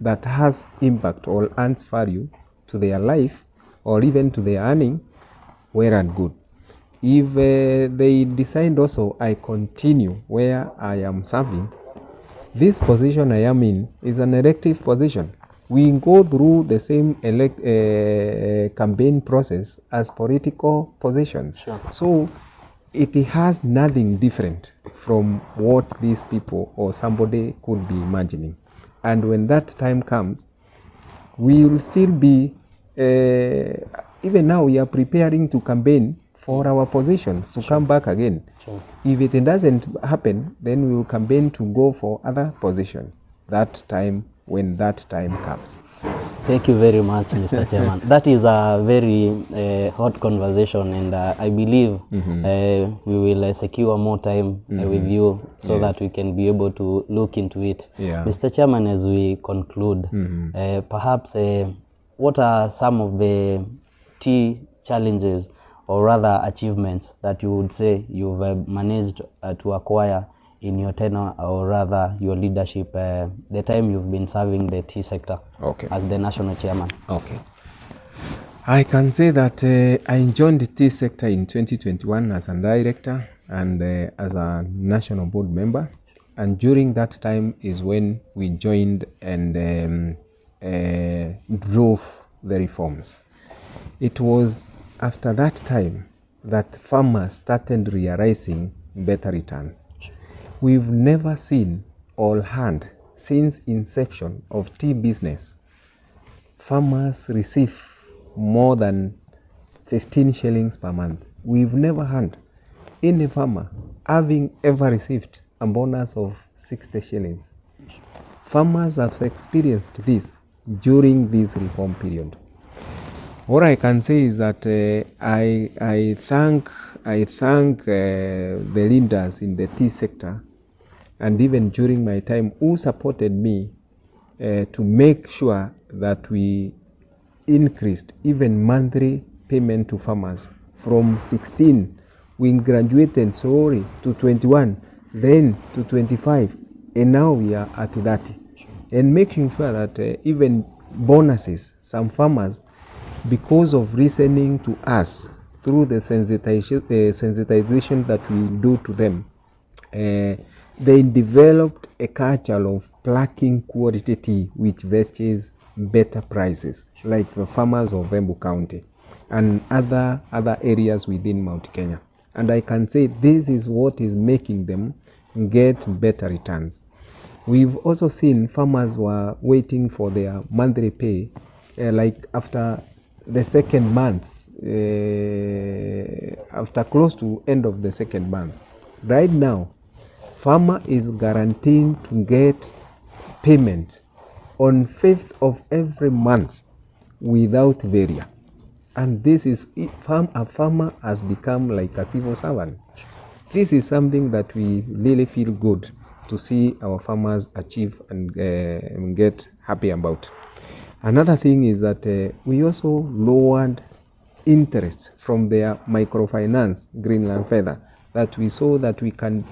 B: that has impact or adds value to their life or even to their earning, well and good. If they decide also I continue where I am serving, this position I am in is an elective position. We go through the same campaign process as political positions.
A: Sure.
B: So it has nothing different from what these people or somebody could be imagining. And when that time comes, we will still be, even now we are preparing to campaign for our positions to come back again.
A: Sure.
B: If it doesn't happen, then we will campaign to go for other positions. That time when that time comes.
A: Thank you very much, Mr. Chairman. That is a very hot conversation, and I believe we will secure more time with you so that we can be able to look into it.
B: Yeah.
A: Mr. Chairman, as we conclude, perhaps what are some of the key challenges or rather achievements that you would say you've managed to acquire in your tenure, or rather your leadership, the time you've been serving the tea sector as the national chairman?
B: Okay. I can say that I joined the tea sector in 2021 as a director and as a national board member. And during that time is when we joined and drove the reforms. It was after that time that farmers started realizing better returns. We've never seen or heard since inception of tea business, farmers receive more than 15 shillings per month. We've never heard any farmer having ever received a bonus of 60 shillings. Farmers have experienced this during this reform period. What I can say is that I thank the leaders in the tea sector, and even during my time, who supported me to make sure that we increased even monthly payment to farmers from 16. We graduated slowly to 21, then to 25, and now we are at 30. And making sure that even bonuses, some farmers, because of listening to us through the sensitization that we do to them, they developed a culture of plucking quality tea which fetches better prices, like the farmers of Embu County and other areas within Mount Kenya. And I can say this is what is making them get better returns. We've also seen farmers were waiting for their monthly pay, like after the second month, after close to end of the second month. Right now, farmer is guaranteed to get payment on 5th of every month without varia. And this is, a farmer has become like a civil servant. This is something that we really feel good to see our farmers achieve and get happy about. Another thing is that we also lowered interest from their microfinance, Greenland Feather, that we saw that we can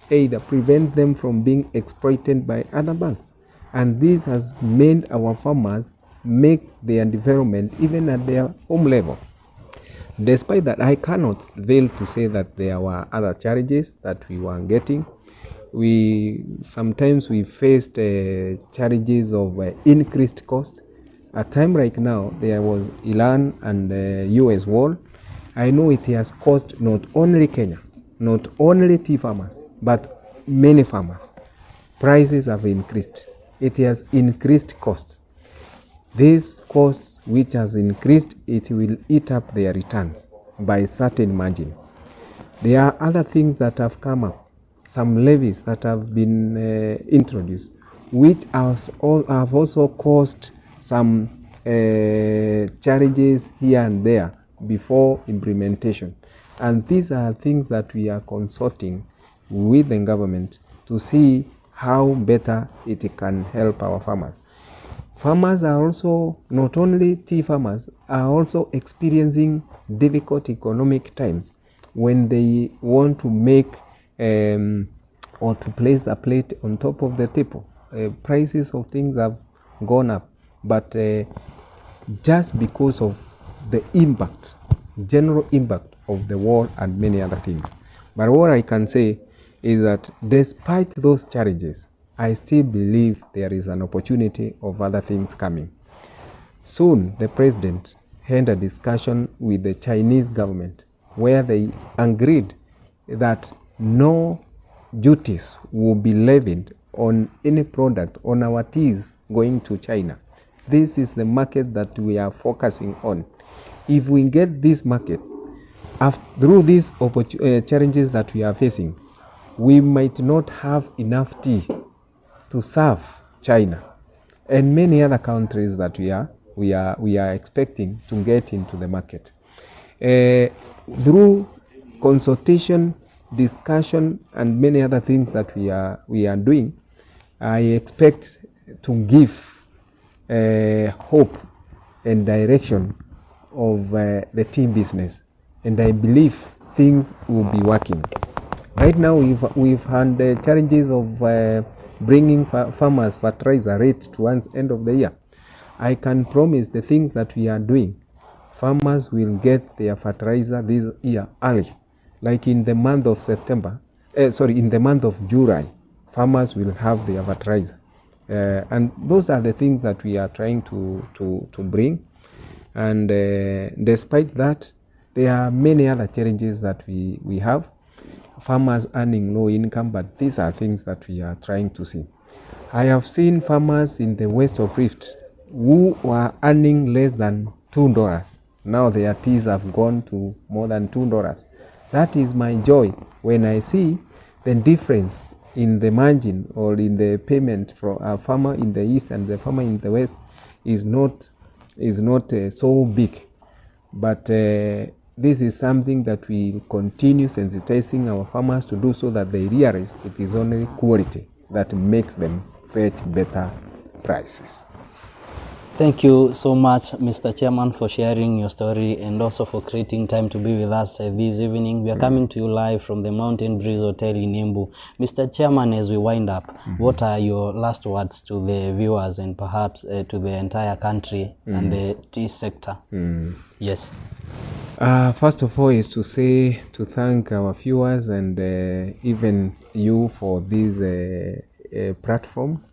B: either prevent them from being exploited by other banks. And this has made our farmers make their development even at their home level. Despite that, I cannot fail to say that there were other challenges that we were getting. Sometimes we faced challenges of increased costs. At time right now, there was Iran and US war. I know it has cost not only Kenya, not only tea farmers, but many farmers. Prices have increased. It has increased costs. These costs which has increased, it will eat up their returns by a certain margin. There are other things that have come up, some levies that have been introduced, which have also caused some challenges here and there before implementation. And these are things that we are consulting with the government to see how better it can help our farmers. Farmers are also, not only tea farmers, are also experiencing difficult economic times when they want to make or to place a plate on top of the table. Prices of things have gone up, but just because of the impact, general impact of the war and many other things. But what I can say is that despite those challenges, I still believe there is an opportunity of other things coming. Soon, the president had a discussion with the Chinese government where they agreed that no duties will be levied on any product on our teas going to China. This is the market that we are focusing on. If we get this market, through these challenges that we are facing, we might not have enough tea to serve China. and many other countries that we are expecting to get into the market. Through consultation, discussion, and many other things that we are doing, I expect to give hope and direction of the tea business, and I believe things will be working. Right now, we've had the challenges of bringing farmers fertilizer rate towards end of the year. I can promise the things that we are doing, farmers will get their fertilizer this year early. Like in the month of in the month of July, farmers will have their fertilizer. And those are the things that we are trying to bring. And despite that, there are many other challenges that we have. Farmers earning low income, but these are things that we are trying to see. I have seen farmers in the west of Rift who were earning less than $2. Now their teas have gone to more than $2. That is my joy when I see the difference in the margin or in the payment from a farmer in the east and the farmer in the west is not so big. But this is something that we continue sensitizing our farmers to do, so that they realize it is only quality that makes them fetch better prices.
A: Thank you so much, Mr. Chairman, for sharing your story and also for creating time to be with us this evening. We are coming to you live from the Mountain Breeze Hotel in Embu. Mr. Chairman, as we wind up, what are your last words to the viewers and perhaps to the entire country and the tea sector? Yes.
B: First of all is to thank our viewers and even you for this platform,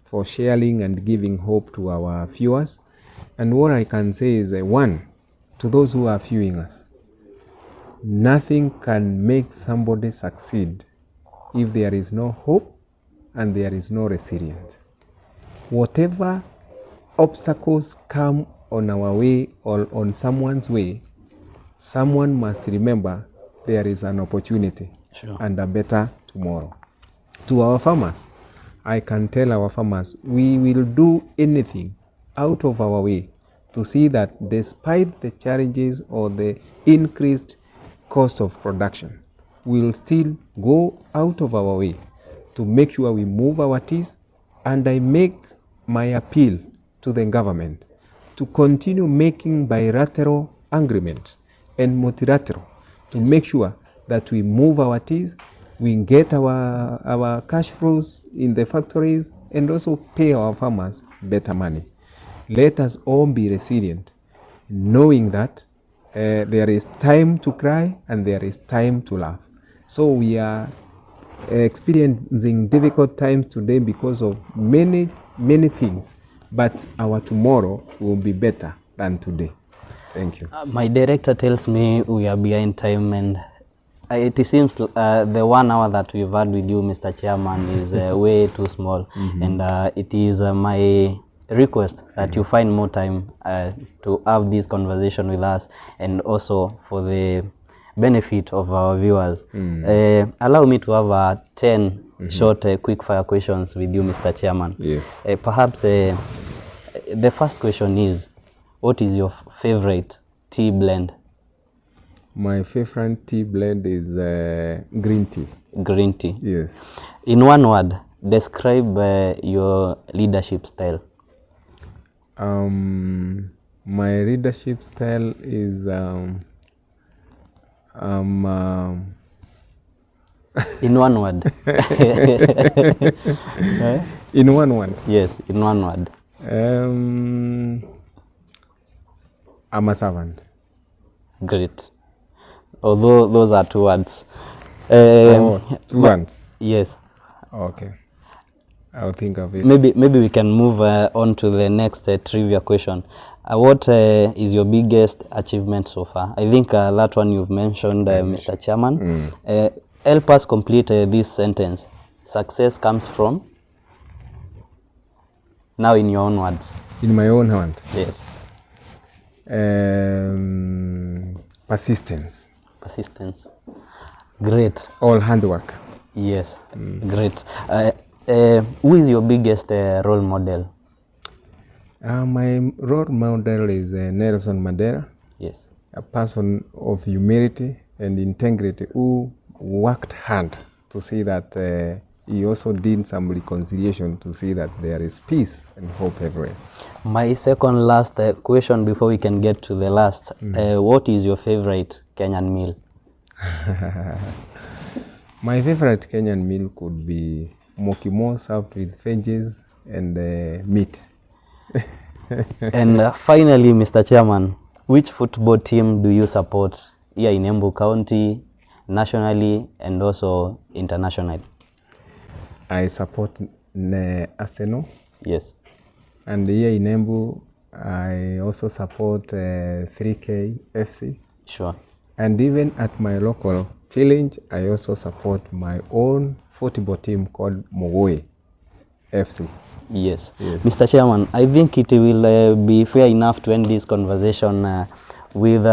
B: for sharing and giving hope to our viewers. And what I can say is, one, to those who are viewing us, nothing can make somebody succeed if there is no hope and there is no resilience. Whatever obstacles come on our way or on someone's way, someone must remember there is an opportunity and a better tomorrow. To our farmers, I can tell our farmers, we will do anything out of our way to see that despite the challenges or the increased cost of production, we will still go out of our way to make sure we move our teas. And I make my appeal to the government to continue making bilateral agreements and multilateral to make sure that we move our teas, we get our cash flows in the factories, and also pay our farmers better money. Let us all be resilient, knowing that there is time to cry and there is time to laugh. So we are experiencing difficult times today because of many things, but our tomorrow will be better than today. Thank you.
A: My director tells me we are behind time, and it seems the 1 hour that we've had with you, Mr. Chairman, is way too small. And it is my request that you find more time to have this conversation with us, and also for the benefit of our viewers. Allow me to have 10 short quick fire questions with you, Mr. Chairman.
B: Yes.
A: Perhaps the first question is, what is your favorite tea blend?
B: My favorite tea blend is green tea.
A: Green tea.
B: Yes.
A: In one word, describe your leadership style.
B: My leadership style is
A: in one word.
B: In one word.
A: Yes, in one word.
B: I'm a servant.
A: Great. Although those are 2 words.
B: 2 words.
A: Yes.
B: Okay. I'll think of it.
A: Maybe we can move on to the next trivia question. What is your biggest achievement so far? I think that one you've mentioned, Mr. Chairman. Help us complete this sentence. Success comes from? Now in your own words.
B: In my own hand?
A: Yes.
B: Persistence.
A: Persistence. Great.
B: All handwork.
A: Yes. Great. Who is your biggest role model?
B: My role model is Nelson Mandela,
A: Yes.
B: a person of humility and integrity who worked hard to see that he also did some reconciliation to see that there is peace and hope everywhere.
A: My second last question before we can get to the last. What is your favorite Kenyan meal?
B: My favorite Kenyan meal could be mokimo served with veggies and meat.
A: And finally, Mr. Chairman, which football team do you support here in Embu County, nationally, and also internationally?
B: I support Arsenal.
A: Yes.
B: And here in Embu, I also support 3K FC.
A: Sure.
B: And even at my local village, I also support my own football team called Mugui FC.
A: Yes.
B: Yes.
A: Mr. Chairman, I think it will be fair enough to end this conversation with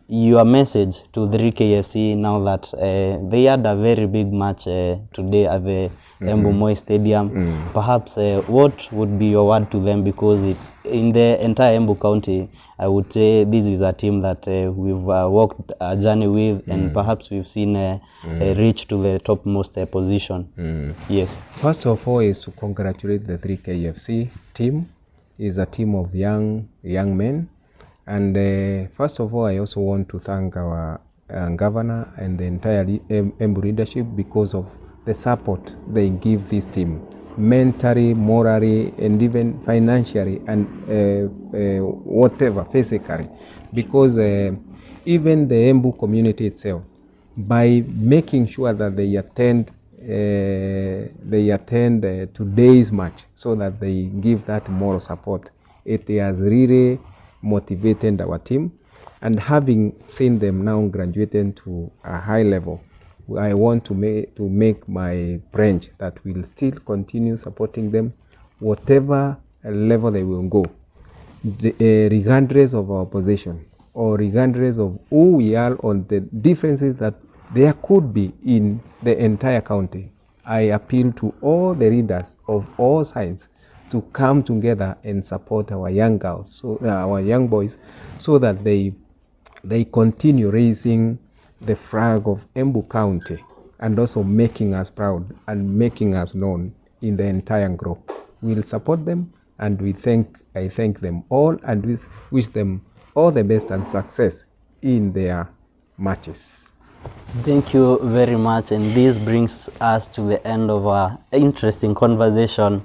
A: your message to the 3KFC now that they had a very big match today at the Embu Moi Stadium. Perhaps what would be your word to them, because in the entire Embu County, I would say this is a team that we've walked a journey with, and perhaps we've seen reach to the topmost position. Yes.
B: First of all is to congratulate the 3KFC team. It's a team of young men. And first of all, I also want to thank our governor and the entire Embu leadership because of the support they give this team, mentally, morally, and even financially, and whatever, physically. Because even the Embu community itself, by making sure that they attend today's match, so that they give that moral support, it has really motivated our team. And having seen them now graduating to a high level, I want to make my branch that will still continue supporting them whatever level they will go, regardless of our position or regardless of who we are, on the differences that there could be in the entire county. I appeal to all the leaders of all sides to come together and support our young girls, so our young boys, so that they continue raising the flag of Embu County and also making us proud and making us known in the entire group. We'll support them, and I thank them all, and wish them all the best and success in their matches.
A: Thank you very much, and this brings us to the end of our interesting conversation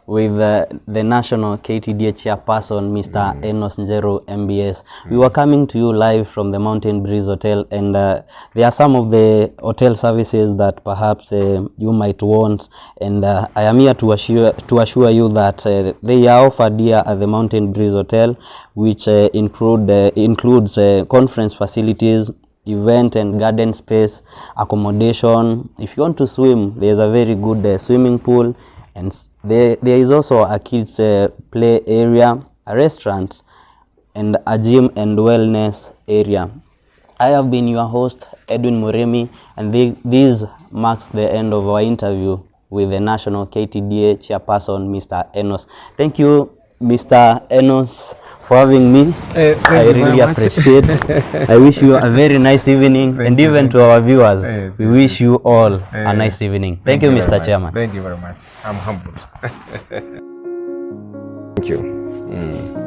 A: with the national Ktda chairperson, Mr. Enos Njeru Mbs. We were coming to you live from the Mountain Breeze Hotel, and there are some of the hotel services that perhaps you might want, and I am here to assure you that they are offered here at the Mountain Breeze Hotel, which includes conference facilities, event and garden space, accommodation. If you want to swim, there's a very good swimming pool, and there is also a kids play area, a restaurant, and a gym and wellness area. I have been your host, Edwin Muremi, and this marks the end of our interview with the national Ktda chairperson, Mr. Enos. Thank you, Mr. Enos, for having me. I really appreciate it. I wish you a very nice evening, and even to our viewers, we wish you all a nice evening. Thank you, Mr. Chairman.
B: Thank you very much. I'm humbled. Thank you.